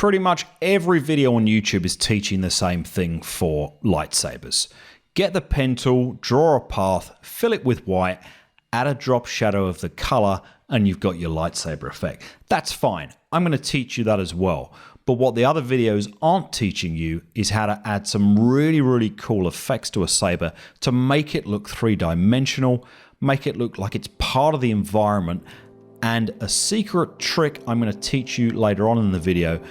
Pretty much every video on YouTube is teaching the same thing for lightsabers. Get the pen tool, draw a path, fill it with white, add a drop shadow of the color, and you've got your lightsaber effect. That's fine. I'm going to teach you that as well. But what the other videos aren't teaching you is how to add some really cool effects to a saber to make it look three-dimensional, make it look like it's part of the environment, and a secret trick I'm going to teach you later on in the video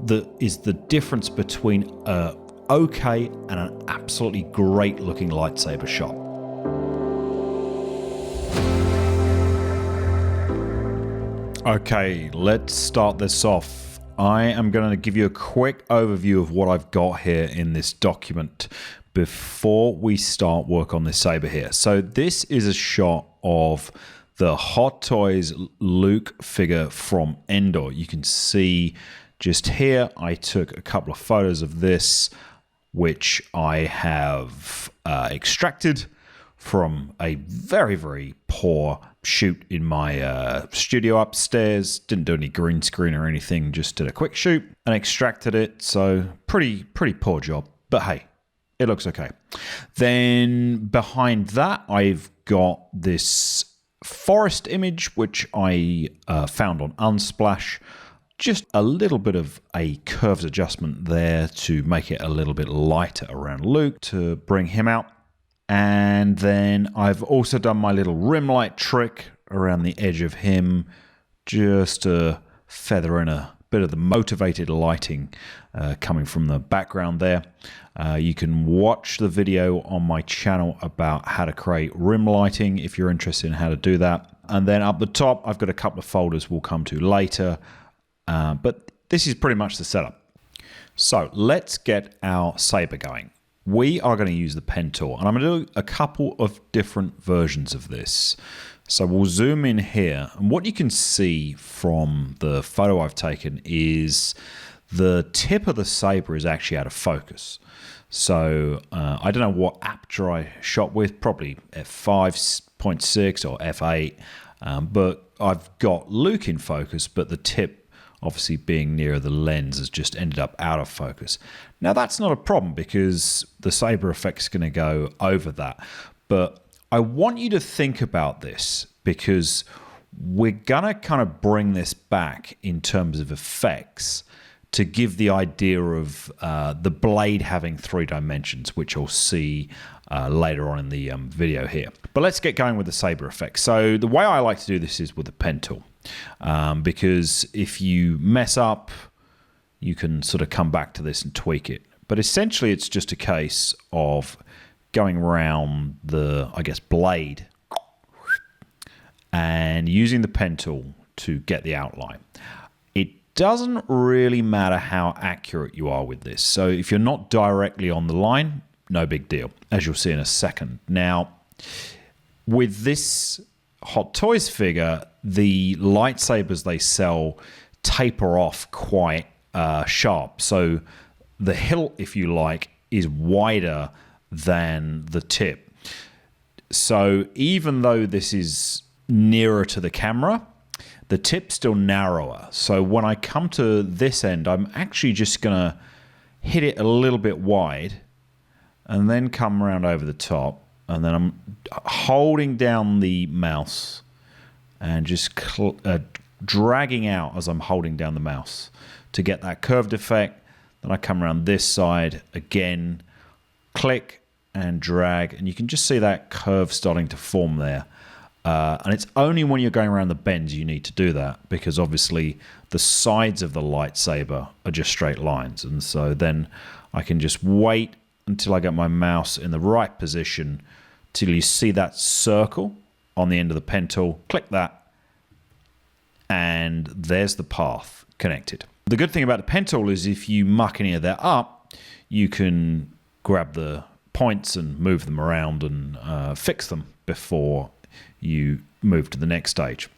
that is the difference between a okay and an absolutely great looking lightsaber shot. Okay, let's start this off. I am going to give you a quick overview of what I've got here in this document before we start work on this saber here. So this is a shot of the Hot Toys Luke figure from Endor. You can see just here, I took a couple of photos of this, which I have extracted from a very poor shoot in my studio upstairs. Didn't do any green screen or anything, just did a quick shoot and extracted it. So pretty poor job, but hey, it looks okay. Then behind that, I've got this forest image, which I found on Unsplash. Just a little bit of a curves adjustment there to make it a little bit lighter around Luke to bring him out. And then I've also done my little rim light trick around the edge of him just to feather in a bit of the motivated lighting coming from the background there. You can watch the video on my channel about how to create rim lighting if you're interested in how to do that. And then up the top, I've got a couple of folders we'll come to later. But this is pretty much the setup. So let's get our saber going. We are going to use the pen tool, and I'm going to do a couple of different versions of this. So we'll zoom in here, and what you can see from the photo I've taken is the tip of the saber is actually out of focus. So I don't know what aperture I shot with, probably f5.6 or f8, but I've got Luke in focus, but the tip obviously being nearer the lens has just ended up out of focus. Now that's not a problem because the saber effect is going to go over that. But I want you to think about this because we're going to kind of bring this back in terms of effects to give the idea of the blade having three dimensions, which you'll see later on in the video here. But let's get going with the saber effect. So the way I like to do this is with the pen tool. Because if you mess up, you can sort of come back to this and tweak it. But essentially, it's just a case of going around the, I guess, blade and using the pen tool to get the outline. It doesn't really matter how accurate you are with this. So if you're not directly on the line, no big deal, as you'll see in a second. Now, with this Hot Toys figure, the lightsabers they sell taper off quite sharp. So the hilt, if you like, is wider than the tip. So even though this is nearer to the camera, the tip's still narrower. So when I come to this end, I'm actually just going to hit it a little bit wide and then come around over the top. And then I'm holding down the mouse and just dragging out as I'm holding down the mouse to get that curved effect. Then I come around this side again, click and drag, and you can just see that curve starting to form there. And it's only when you're going around the bends you need to do that, because obviously the sides of the lightsaber are just straight lines. And so then I can just wait until I get my mouse in the right position till you see that circle on the end of the pen tool. Click that, and there's the path connected. The good thing about the pen tool is if you muck any of that up, you can grab the points and move them around and fix them before you move to the next stage.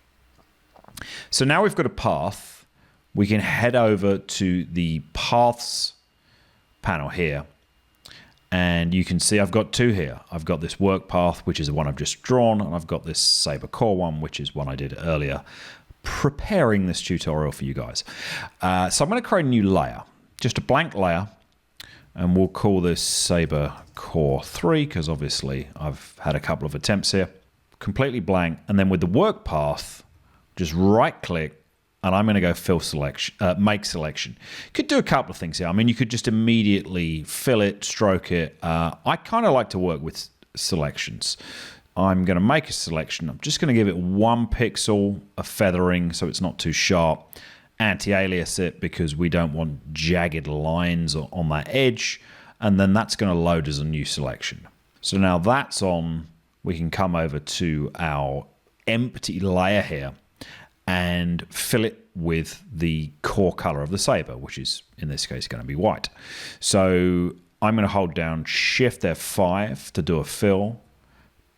So now we've got a path. We can head over to the paths panel here. And you can see I've got two here. I've got this work path, which is the one I've just drawn, and I've got this saber core one, which is one I did earlier. preparing this tutorial for you guys. So I'm going to create a new layer, just a blank layer, and we'll call this Saber Core 3 because obviously I've had a couple of attempts here. Completely blank, and then with the work path, just right click, and I'm going to go fill selection, make selection. Could do a couple of things here. I mean, you could just immediately fill it, stroke it. I kind of like to work with selections. I'm going to make a selection. I'm just going to give it 1 pixel of feathering so it's not too sharp. Anti-alias it because we don't want jagged lines on that edge. And then that's going to load as a new selection. So now that's on. We can come over to our empty layer here and fill it with the core color of the saber, which is in this case going to be white. So I'm going to hold down Shift F5 to do a fill,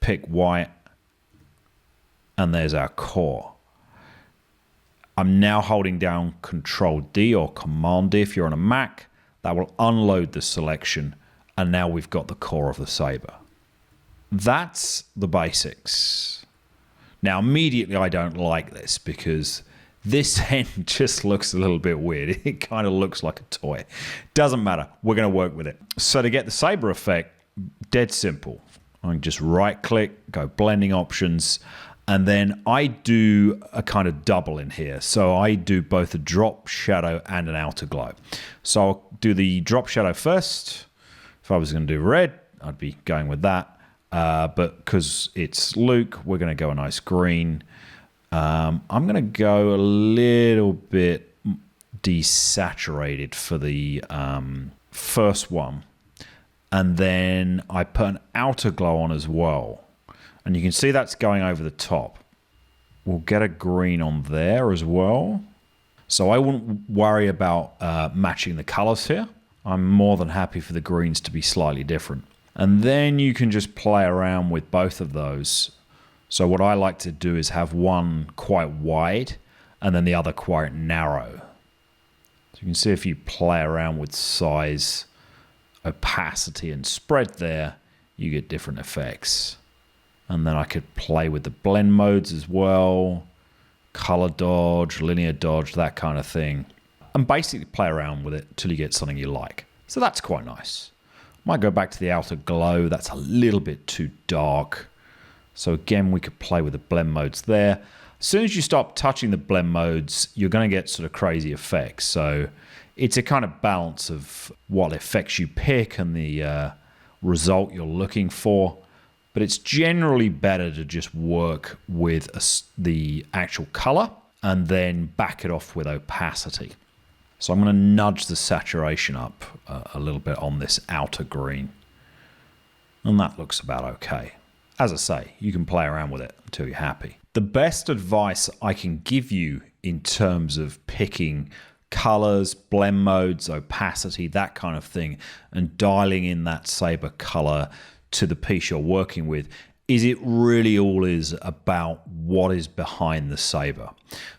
pick white, and there's our core. I'm now holding down Control D or Command D if you're on a Mac. That will unload the selection, and now we've got the core of the saber. That's the basics. Now, immediately I don't like this because this end just looks a little bit weird. It kind of looks like a toy. Doesn't matter. We're going to work with it. So to get the saber effect, dead simple. I can just right click, go blending options, and then I do a kind of double in here. So I do both a drop shadow and an outer glow. So I'll do the drop shadow first. If I was going to do red, I'd be going with that. But because it's Luke, we're going to go a nice green. I'm going to go a little bit desaturated for the first one. And then I put an outer glow on as well. And you can see that's going over the top. We'll get a green on there as well. So I wouldn't worry about matching the colors here. I'm more than happy for the greens to be slightly different. And then you can just play around with both of those. So what I like to do is have one quite wide and then the other quite narrow. So you can see if you play around with size, opacity and spread there, you get different effects. And then I could play with the blend modes as well, color dodge, linear dodge, that kind of thing. And basically play around with it till you get something you like. So that's quite nice. Might go back to the outer glow. That's a little bit too dark. So again, we could play with the blend modes there. As soon as you stop touching the blend modes, you're going to get sort of crazy effects. So it's a kind of balance of what effects you pick and the result you're looking for. But it's generally better to just work with the actual color and then back it off with opacity. So I'm going to nudge the saturation up a little bit on this outer green. And that looks about okay. As I say, you can play around with it until you're happy. The best advice I can give you in terms of picking colors, blend modes, opacity, that kind of thing, and dialing in that saber color to the piece you're working with is it really all is about what is behind the saber.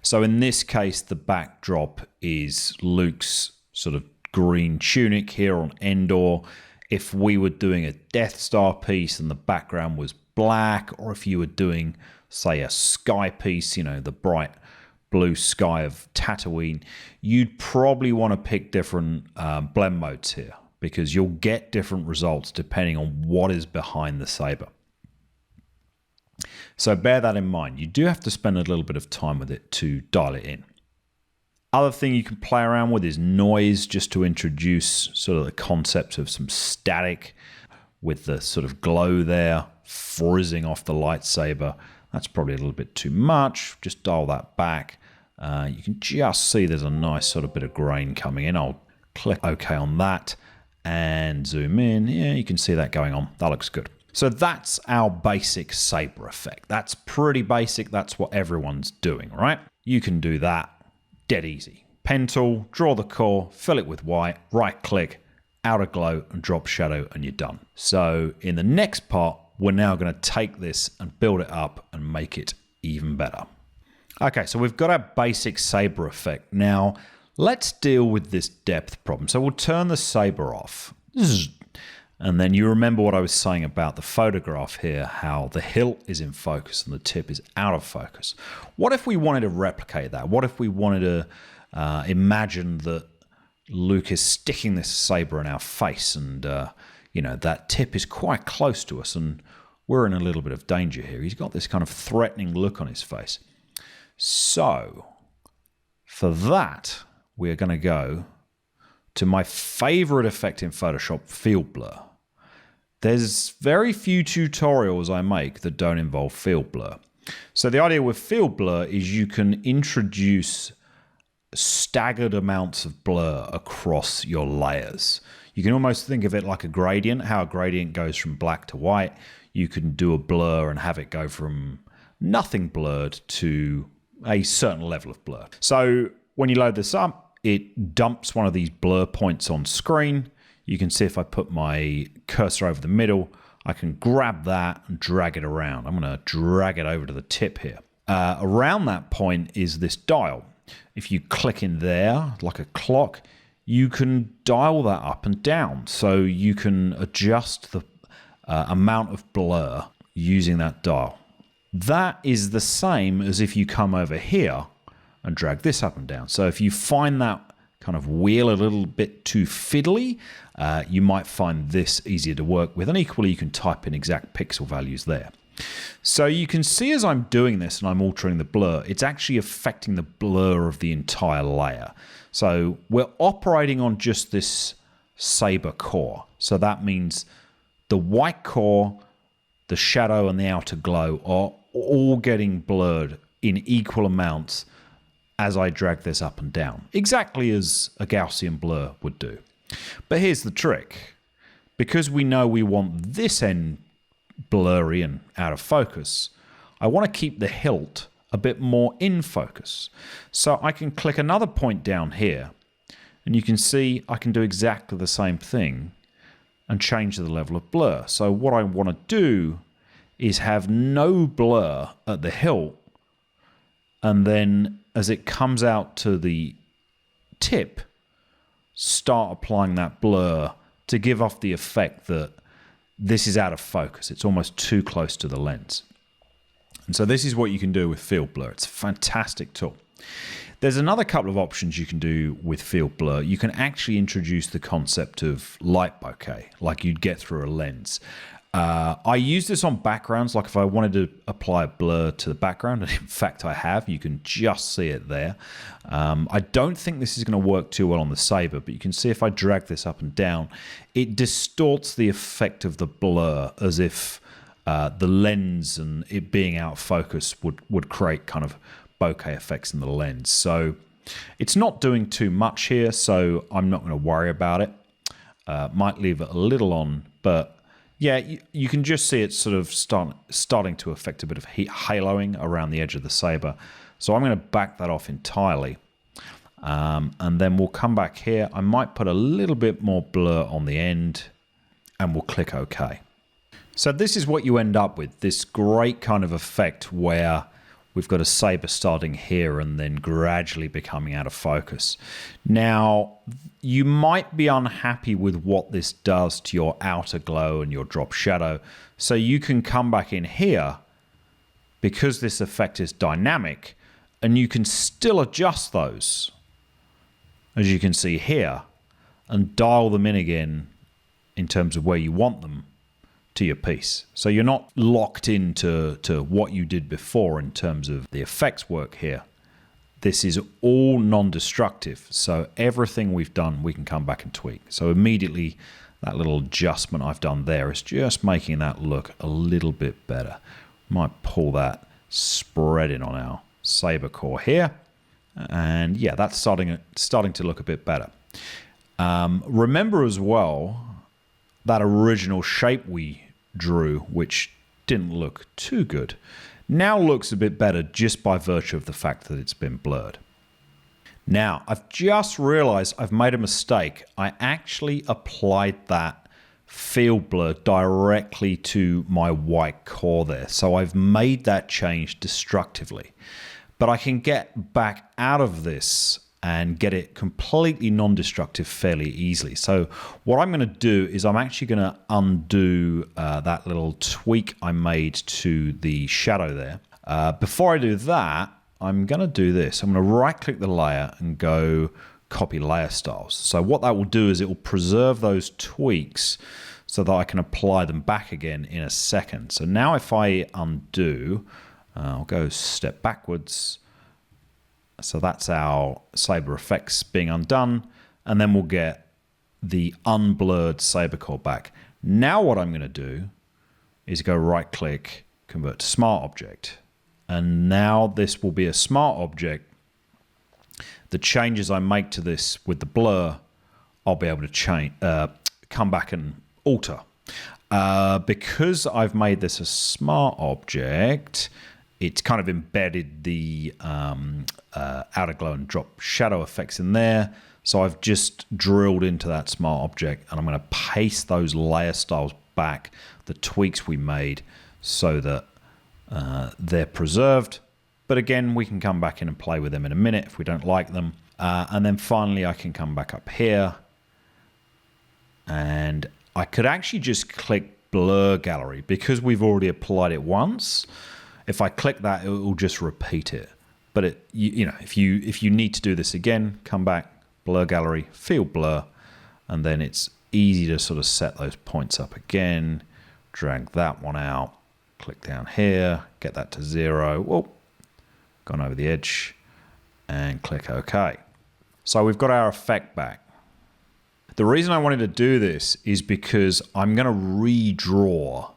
So in this case, the backdrop is Luke's sort of green tunic here on Endor. If we were doing a Death Star piece and the background was black, or if you were doing, say, a sky piece, you know, the bright blue sky of Tatooine, you'd probably want to pick different blend modes here because you'll get different results depending on what is behind the saber. So bear that in mind. You do have to spend a little bit of time with it to dial it in. Other thing you can play around with is noise, just to introduce sort of the concept of some static with the sort of glow there, frizzing off the lightsaber. That's probably a little bit too much. Just dial that back. You can just see there's a nice sort of bit of grain coming in. I'll click OK on that and zoom in. Yeah, you can see that going on. That looks good. So that's our basic saber effect. That's pretty basic. That's what everyone's doing, right? You can do that dead easy. Pen tool, draw the core, fill it with white, right click, outer glow and drop shadow, and you're done. So in the next part, we're now going to take this and build it up and make it even better. Okay, so we've got our basic saber effect. Now let's deal with this depth problem. So we'll turn the saber off. And then you remember what I was saying about the photograph here, how the hilt is in focus and the tip is out of focus. What if we wanted to replicate that? What if we wanted to imagine that Luke is sticking this saber in our face and, that tip is quite close to us and we're in a little bit of danger here. He's got this kind of threatening look on his face. So, for that, we're going to go to my favorite effect in Photoshop, field blur. There's very few tutorials I make that don't involve field blur. So the idea with field blur is you can introduce staggered amounts of blur across your layers. You can almost think of it like a gradient, how a gradient goes from black to white. You can do a blur and have it go from nothing blurred to a certain level of blur. So when you load this up, it dumps one of these blur points on screen. You can see if I put my cursor over the middle, I can grab that and drag it around. I'm going to drag it over to the tip here. Around that point is this dial. If you click in there, like a clock, you can dial that up and down. So you can adjust the amount of blur using that dial. That is the same as if you come over here and drag this up and down. So if you find that kind of wheel a little bit too fiddly, you might find this easier to work with. And equally, you can type in exact pixel values there. So you can see as I'm doing this and I'm altering the blur, it's actually affecting the blur of the entire layer. So we're operating on just this saber core. So that means the white core, the shadow and the outer glow are all getting blurred in equal amounts as I drag this up and down, exactly as a Gaussian blur would do. But here's the trick. Because we know we want this end blurry and out of focus, I want to keep the hilt a bit more in focus. So I can click another point down here, and you can see I can do exactly the same thing and change the level of blur. So what I want to do is have no blur at the hilt, and then as it comes out to the tip, start applying that blur to give off the effect that this is out of focus. It's almost too close to the lens. And so this is what you can do with field blur. It's a fantastic tool. There's another couple of options you can do with field blur. You can actually introduce the concept of light bokeh, like you'd get through a lens. I use this on backgrounds, like if I wanted to apply a blur to the background, and in fact I have, you can just see it there. I don't think this is going to work too well on the saber, but you can see if I drag this up and down, it distorts the effect of the blur as if the lens and it being out of focus would create kind of bokeh effects in the lens. So it's not doing too much here, so I'm not going to worry about it. Might leave it a little on, but yeah, you can just see it sort of starting to affect a bit of haloing around the edge of the saber. So I'm going to back that off entirely. And then we'll come back here. I might put a little bit more blur on the end and we'll click OK. So this is what you end up with, this great kind of effect where we've got a saber starting here and then gradually becoming out of focus. Now, you might be unhappy with what this does to your outer glow and your drop shadow. So you can come back in here because this effect is dynamic and you can still adjust those, as you can see here, and dial them in again in terms of where you want them to your piece. So you're not locked into what you did before in terms of the effects work here. This is all non-destructive. So everything we've done, we can come back and tweak. So immediately that little adjustment I've done there is just making that look a little bit better. Might pull that spread in on our saber core here. And yeah, that's starting to look a bit better. Remember as well, that original shape we drew, which didn't look too good, now looks a bit better just by virtue of the fact that it's been blurred. Now, I've just realized I've made a mistake. I actually applied that field blur directly to my white core there. So I've made that change destructively. But I can get back out of this and get it completely non-destructive fairly easily. So what I'm going to do is I'm actually going to undo that little tweak I made to the shadow there. Before I do that, I'm going to do this. I'm going to right-click the layer and go copy layer styles. So what that will do is it will preserve those tweaks so that I can apply them back again in a second. So now if I undo, I'll go step backwards. So that's our saber effects being undone, and then we'll get the unblurred saber core back. Now what I'm going to do is go right click, convert to smart object. And now this will be a smart object. The changes I make to this with the blur, I'll be able to come back and alter. Because I've made this a smart object, it's kind of embedded the outer glow and drop shadow effects in there. So I've just drilled into that smart object, and I'm going to paste those layer styles back, the tweaks we made, so that they're preserved. But again, we can come back in and play with them in a minute if we don't like them. And then finally, I can come back up here, and I could actually just click blur gallery because we've already applied it once. If I click that, it will just repeat it. But you know, if you need to do this again, come back, blur gallery, field blur, and then it's easy to sort of set those points up again. Drag that one out, click down here, get that to 0. Whoa, gone over the edge, and click OK. So we've got our effect back. The reason I wanted to do this is because I'm going to redraw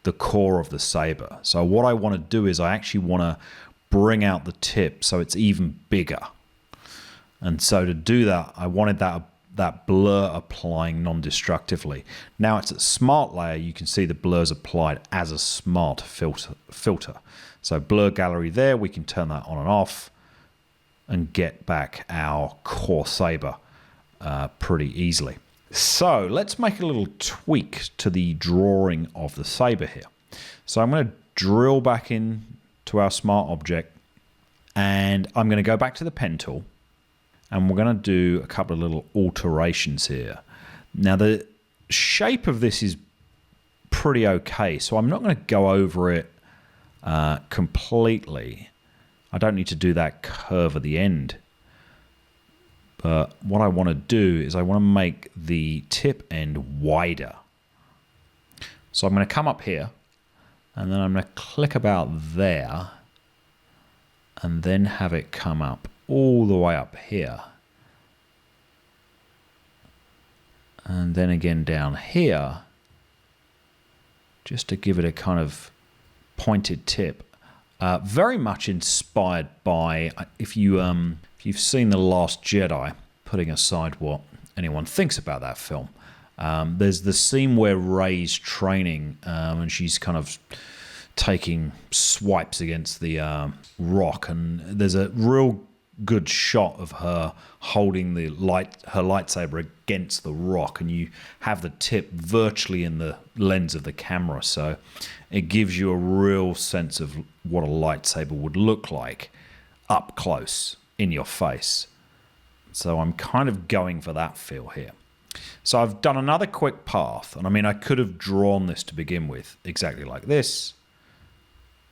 the core of the saber. So what I want to do is I actually want to bring out the tip so it's even bigger. And so to do that, I wanted that blur applying non-destructively. Now it's a smart layer. You can see the blur's applied as a smart filter. So blur gallery there, we can turn that on and off and get back our core saber pretty easily. So let's make a little tweak to the drawing of the saber here. So I'm going to drill back in to our smart object, and I'm going to go back to the pen tool, and we're going to do a couple of little alterations here. Now the shape of this is pretty okay, so I'm not going to go over it completely. I don't need to do that curve at the end. But what I want to do is I want to make the tip end wider. So I'm going to come up here, and then I'm going to click about there, and then have it come up all the way up here. And then again down here, just to give it a kind of pointed tip. Very much inspired by, if you've seen The Last Jedi, putting aside what anyone thinks about that film, there's the scene where Rey's training and she's kind of taking swipes against the rock, and there's a real good shot of her holding her lightsaber against the rock, and you have the tip virtually in the lens of the camera, so it gives you a real sense of what a lightsaber would look like up close in your face. So I'm kind of going for that feel here. So I've done another quick path, and I mean I could have drawn this to begin with exactly like this,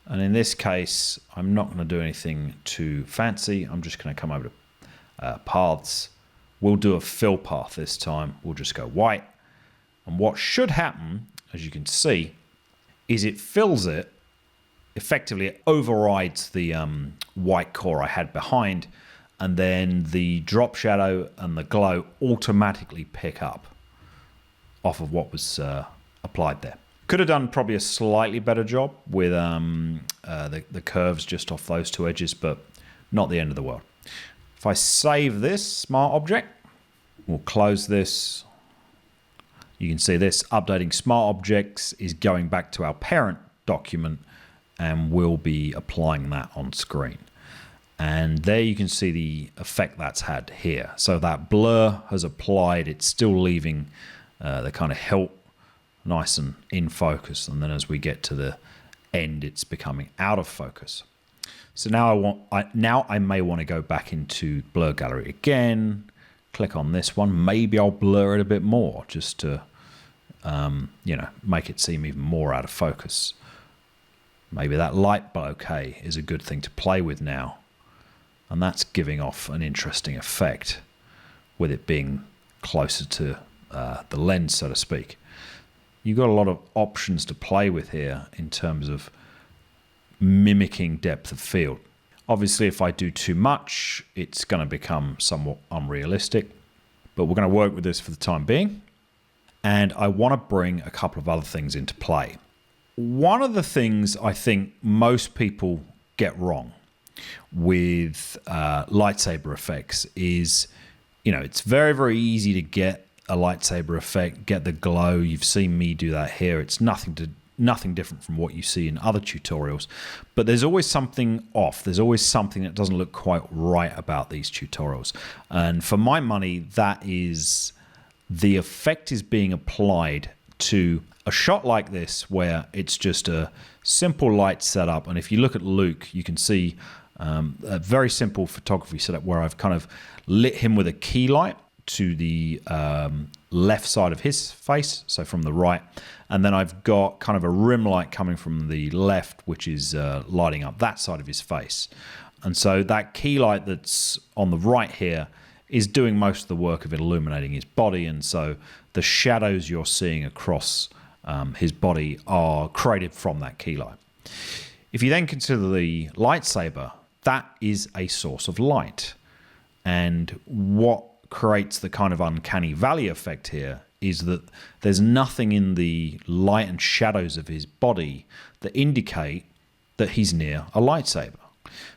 and in this case I'm not going to do anything too fancy. I'm just going to come over to paths. We'll do a fill path this time. We'll just go white, and what should happen, as you can see, is it fills it effectively. It overrides the white core I had behind, and then the drop shadow and the glow automatically pick up off of what was applied there. Could have done probably a slightly better job with the curves just off those two edges, but not the end of the world. If I save this smart object, we'll close this. You can see this updating smart objects is going back to our parent document, and we'll be applying that on screen. And there you can see the effect that's had here. So that blur has applied. It's still leaving the kind of hilt nice and in focus. And then as we get to the end, it's becoming out of focus. So now I may want to go back into blur gallery again, click on this one. Maybe I'll blur it a bit more just to, make it seem even more out of focus. Maybe that light bokeh is a good thing to play with now. And that's giving off an interesting effect with it being closer to the lens, so to speak. You've got a lot of options to play with here in terms of mimicking depth of field. Obviously, if I do too much, it's going to become somewhat unrealistic, but we're going to work with this for the time being. And I want to bring a couple of other things into play. One of the things I think most people get wrong with lightsaber effects is, it's very, very easy to get a lightsaber effect, get the glow. You've seen me do that here. It's nothing different from what you see in other tutorials, but there's always something off. There's always something that doesn't look quite right about these tutorials. And for my money, that is the effect is being applied to a shot like this where it's just a simple light setup. And if you look at Luke, you can see a very simple photography setup where I've kind of lit him with a key light to the left side of his face, so from the right, and then I've got kind of a rim light coming from the left, which is lighting up that side of his face. And so that key light that's on the right here is doing most of the work of illuminating his body, and so the shadows you're seeing across his body are created from that key light. If you then consider the lightsaber, that is a source of light, and what creates the kind of uncanny valley effect here is that there's nothing in the light and shadows of his body that indicate that he's near a lightsaber.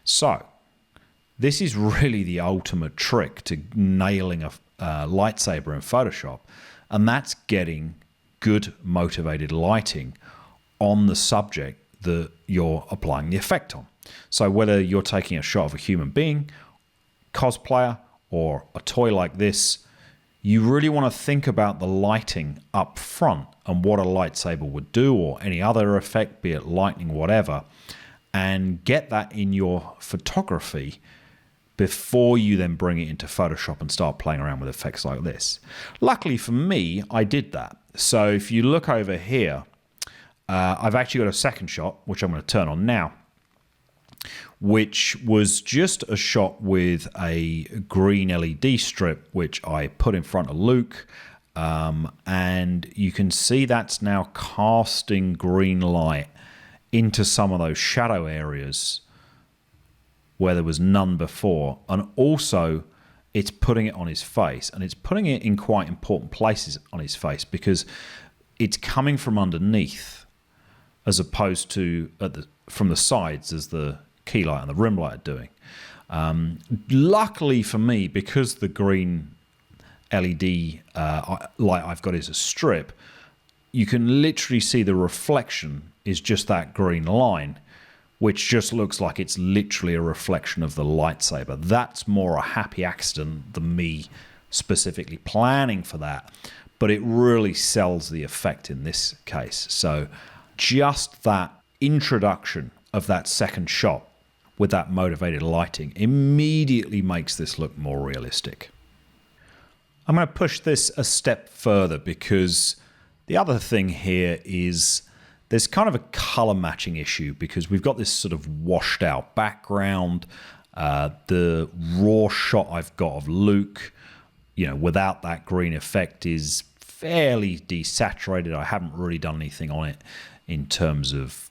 So this is really the ultimate trick to nailing a lightsaber in Photoshop, and that's getting good motivated lighting on the subject that you're applying the effect on. So whether you're taking a shot of a human being, cosplayer, or a toy like this, you really want to think about the lighting up front and what a lightsaber would do, or any other effect, be it lightning, whatever, and get that in your photography before you then bring it into Photoshop and start playing around with effects like this. Luckily for me, I did that. So if you look over here, I've actually got a second shot, which I'm going to turn on now, which was just a shot with a green LED strip, which I put in front of Luke. And you can see that's now casting green light into some of those shadow areas where there was none before. And also it's putting it on his face, and it's putting it in quite important places on his face because it's coming from underneath as opposed to from the sides as the key light and the rim light are doing. Luckily for me, because the green LED light I've got is a strip, you can literally see the reflection is just that green line, which just looks like it's literally a reflection of the lightsaber. That's more a happy accident than me specifically planning for that, but it really sells the effect in this case. So just that introduction of that second shot with that motivated lighting immediately makes this look more realistic. I'm going to push this a step further because the other thing here is there's kind of a color matching issue because we've got this sort of washed out background. The raw shot I've got of Luke, without that green effect is fairly desaturated. I haven't really done anything on it in terms of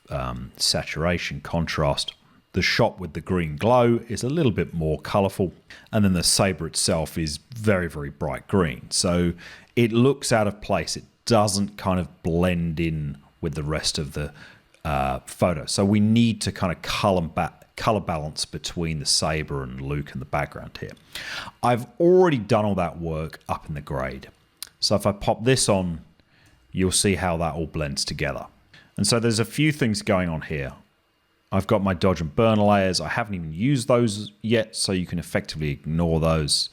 saturation, contrast. The shot with the green glow is a little bit more colorful, and then the saber itself is very, very bright green. So it looks out of place. It doesn't kind of blend in with the rest of the photo. So we need to kind of color balance between the saber and Luke in the background here. I've already done all that work up in the grade. So if I pop this on, you'll see how that all blends together. And so there's a few things going on here. I've got my dodge and burn layers. I haven't even used those yet, so you can effectively ignore those.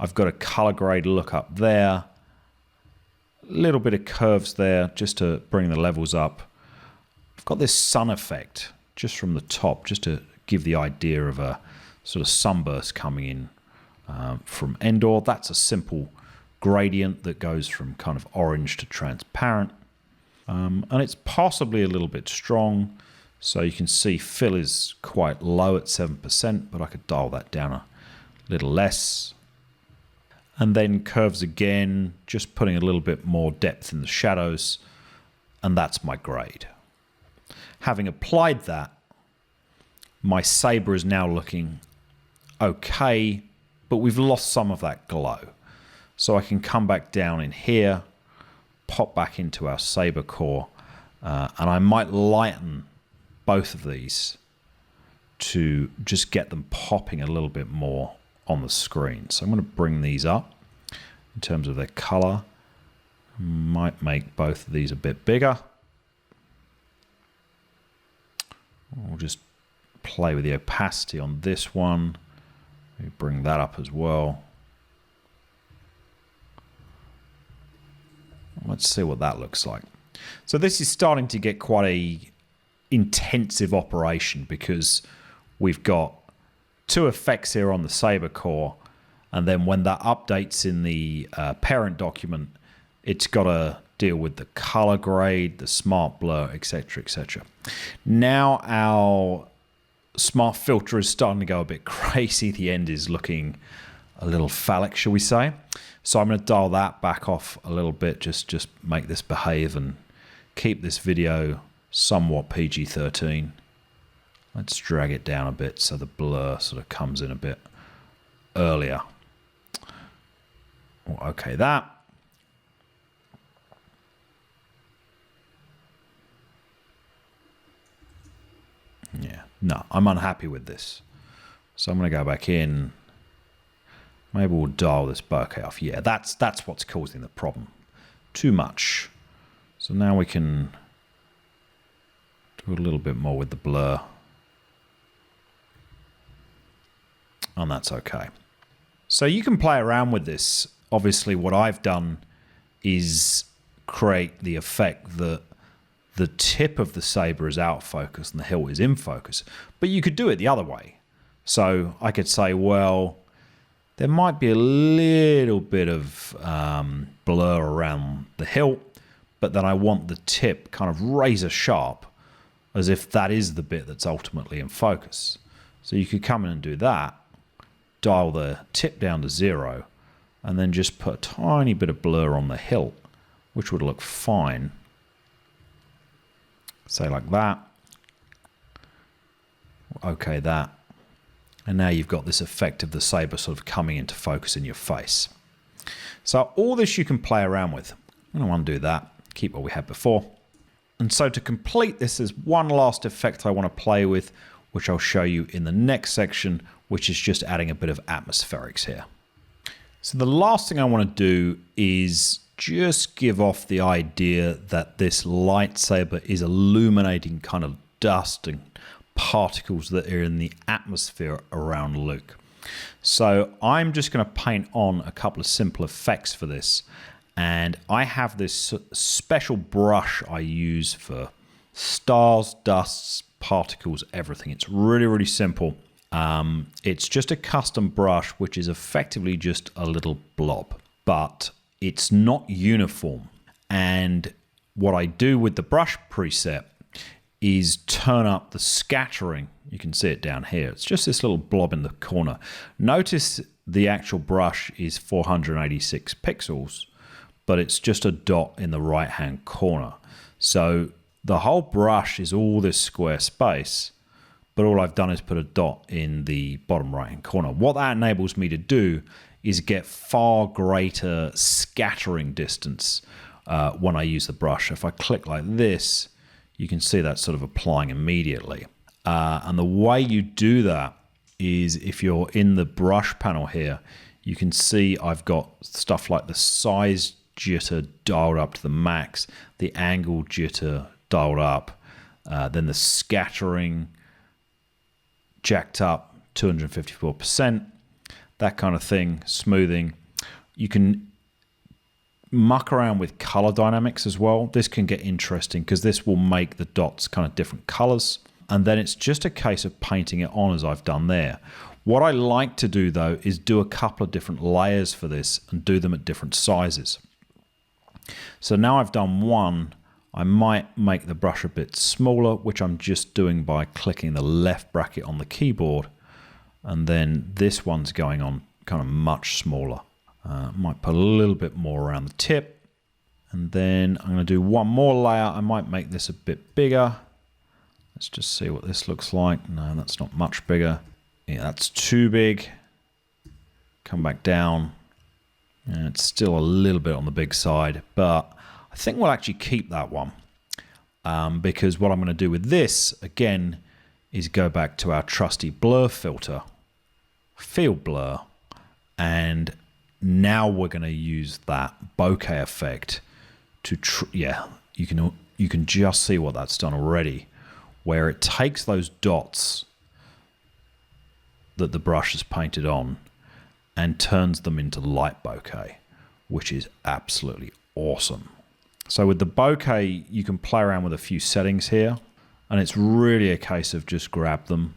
I've got a color grade look up there. A little bit of curves there just to bring the levels up. I've got this sun effect just from the top, just to give the idea of a sort of sunburst coming in from Endor. That's a simple gradient that goes from kind of orange to transparent. And it's possibly a little bit strong. So you can see fill is quite low at 7%, but I could dial that down a little less. And then curves again, just putting a little bit more depth in the shadows. And that's my grade. Having applied that, my saber is now looking okay, but we've lost some of that glow. So I can come back down in here, pop back into our saber core, and I might lighten both of these to just get them popping a little bit more on the screen. So I'm going to bring these up in terms of their color. Might make both of these a bit bigger. We'll just play with the opacity on this one. Maybe bring that up as well. Let's see what that looks like. So this is starting to get quite a intensive operation because we've got two effects here on the saber core, and then when that updates in the parent document, it's got to deal with the color grade, the smart blur, etc., etc. Now our smart filter is starting to go a bit crazy. The end is looking a little phallic, shall we say. So I'm going to dial that back off a little bit, just make this behave and keep this video somewhat PG-13. Let's drag it down a bit so the blur sort of comes in a bit earlier. Okay, that. Yeah, no, I'm unhappy with this. So I'm going to go back in. Maybe we'll dial this bokeh off. Yeah, that's what's causing the problem. Too much. So now we can do a little bit more with the blur. And that's okay. So you can play around with this. Obviously, what I've done is create the effect that the tip of the saber is out of focus and the hilt is in focus. But you could do it the other way. So I could say, well, there might be a little bit of blur around the hilt, but then I want the tip kind of razor sharp, as if that is the bit that's ultimately in focus. So you could come in and do that, dial the tip down to 0, and then just put a tiny bit of blur on the hilt, which would look fine. Say like that. Okay, that. And now you've got this effect of the saber sort of coming into focus in your face. So all this you can play around with. I'm going to undo that, keep what we had before. And so to complete this, there's one last effect I want to play with, which I'll show you in the next section, which is just adding a bit of atmospherics here. So the last thing I want to do is just give off the idea that this lightsaber is illuminating kind of dust and particles that are in the atmosphere around Luke. So I'm just going to paint on a couple of simple effects for this. And I have this special brush I use for stars, dusts, particles, everything. It's really, really simple. It's just a custom brush, which is effectively just a little blob, but it's not uniform. And what I do with the brush preset is turn up the scattering. You can see it down here. It's just this little blob in the corner. Notice the actual brush is 486 pixels, but it's just a dot in the right-hand corner. So the whole brush is all this square space, but all I've done is put a dot in the bottom right-hand corner. What that enables me to do is get far greater scattering distance when I use the brush. If I click like this, you can see that sort of applying immediately. And the way you do that is if you're in the brush panel here, you can see I've got stuff like the size jitter dialed up to the max, the angle jitter dialed up, then the scattering jacked up 254%, that kind of thing, smoothing. You can muck around with color dynamics as well. This can get interesting because this will make the dots kind of different colors. And then it's just a case of painting it on as I've done there. What I like to do though is do a couple of different layers for this and do them at different sizes. So now I've done one, I might make the brush a bit smaller, which I'm just doing by clicking the left bracket on the keyboard. And then this one's going on kind of much smaller. Might put a little bit more around the tip. And then I'm going to do one more layer. I might make this a bit bigger. Let's just see what this looks like. No, that's not much bigger. Yeah, that's too big. Come back down. And it's still a little bit on the big side, but I think we'll actually keep that one. Because what I'm going to do with this, again, is go back to our trusty blur filter, field blur, and now we're going to use that bokeh effect to, you can just see what that's done already, where it takes those dots that the brush has painted on and turns them into light bokeh, which is absolutely awesome. So with the bokeh, you can play around with a few settings here, and it's really a case of just grab them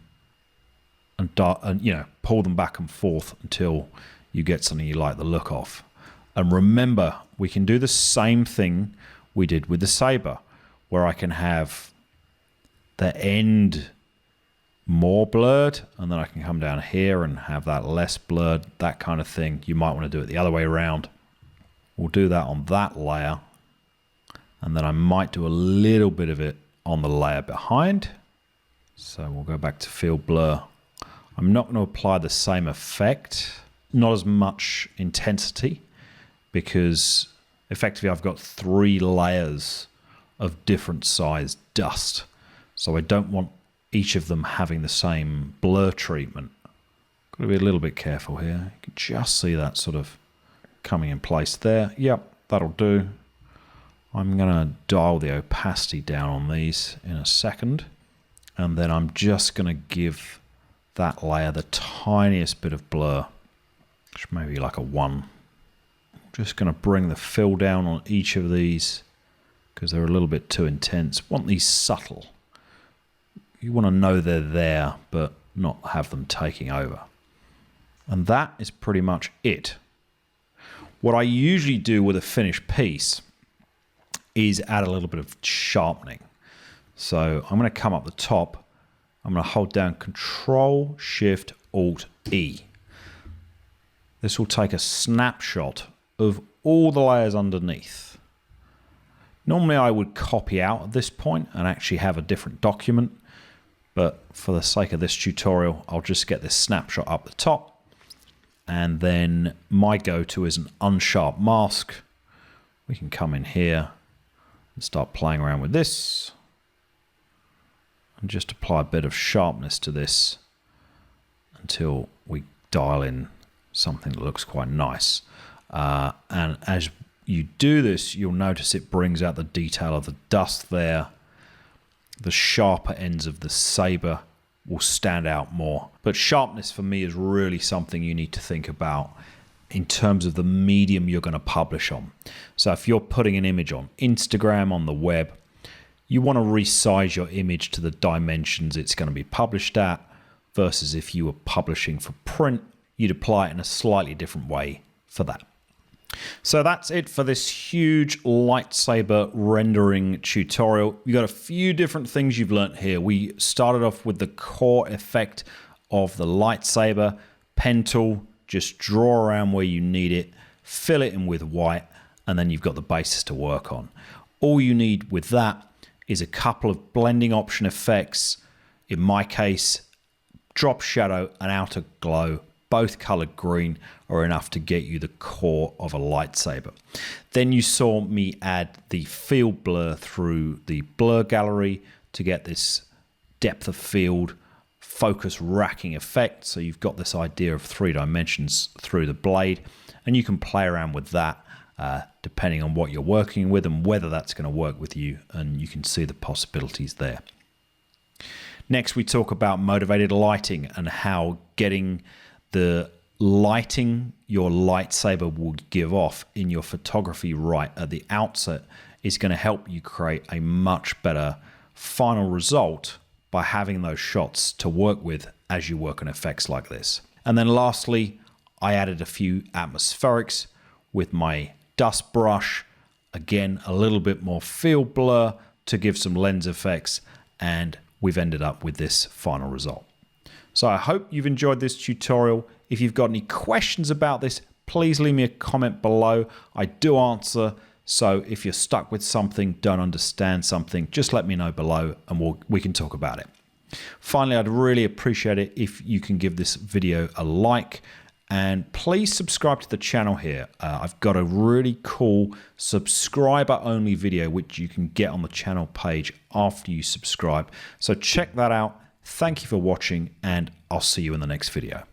and pull them back and forth until you get something you like the look of. And remember, we can do the same thing we did with the saber, where I can have the end more blurred, and then I can come down here and have that less blurred, that kind of thing. You might want to do it the other way around. We'll do that on that layer, and then I might do a little bit of it on the layer behind. So we'll go back to field blur. I'm not going to apply the same effect, not as much intensity, because effectively I've got 3 layers of different size dust. So I don't want each of them having the same blur treatment. Got to be a little bit careful here. You can just see that sort of coming in place there. Yep, that'll do. I'm going to dial the opacity down on these in a second. And then I'm just going to give that layer the tiniest bit of blur, which may be like a 1. Just going to bring the fill down on each of these because they're a little bit too intense. Want these subtle. You want to know they're there, but not have them taking over. And that is pretty much it. What I usually do with a finished piece is add a little bit of sharpening. So I'm going to come up the top. I'm going to hold down Control, Shift, Alt, E. This will take a snapshot of all the layers underneath. Normally I would copy out at this point and actually have a different document. But for the sake of this tutorial, I'll just get this snapshot up the top. And then my go-to is an unsharp mask. We can come in here and start playing around with this. And just apply a bit of sharpness to this until we dial in something that looks quite nice. And as you do this, you'll notice it brings out the detail of the dust there. The sharper ends of the saber will stand out more. But sharpness for me is really something you need to think about in terms of the medium you're going to publish on. So if you're putting an image on Instagram, on the web, you want to resize your image to the dimensions it's going to be published at, versus if you were publishing for print, you'd apply it in a slightly different way for that. So that's it for this huge lightsaber rendering tutorial. You got a few different things you've learnt here. We started off with the core effect of the lightsaber, pen tool, just draw around where you need it, fill it in with white, and then you've got the basis to work on. All you need with that is a couple of blending option effects. In my case, drop shadow and outer glow, both colored green, are enough to get you the core of a lightsaber. Then you saw me add the field blur through the blur gallery to get this depth of field focus racking effect. So you've got this idea of 3 dimensions through the blade, and you can play around with that depending on what you're working with and whether that's going to work with you, and you can see the possibilities there. Next, we talk about motivated lighting and how getting the lighting your lightsaber will give off in your photography right at the outset is going to help you create a much better final result by having those shots to work with as you work on effects like this. And then lastly, I added a few atmospherics with my dust brush. Again, a little bit more field blur to give some lens effects, and we've ended up with this final result. So I hope you've enjoyed this tutorial. If you've got any questions about this, please leave me a comment below. I do answer. So if you're stuck with something, don't understand something, just let me know below and we can talk about it. Finally, I'd really appreciate it if you can give this video a like, and please subscribe to the channel here. I've got a really cool subscriber only video which you can get on the channel page after you subscribe. So check that out. Thank you for watching, and I'll see you in the next video.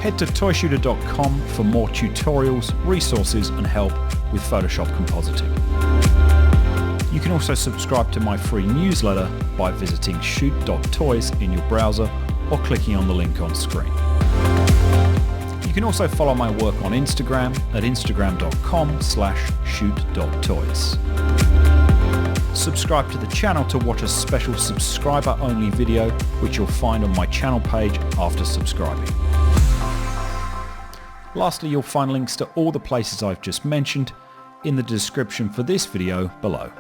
Head to ToyShooter.com for more tutorials, resources, and help with Photoshop compositing. You can also subscribe to my free newsletter by visiting shoot.toys in your browser or clicking on the link on screen. You can also follow my work on Instagram at instagram.com/shoot.toys. Subscribe to the channel to watch a special subscriber-only video, which you'll find on my channel page after subscribing. Lastly, you'll find links to all the places I've just mentioned in the description for this video below.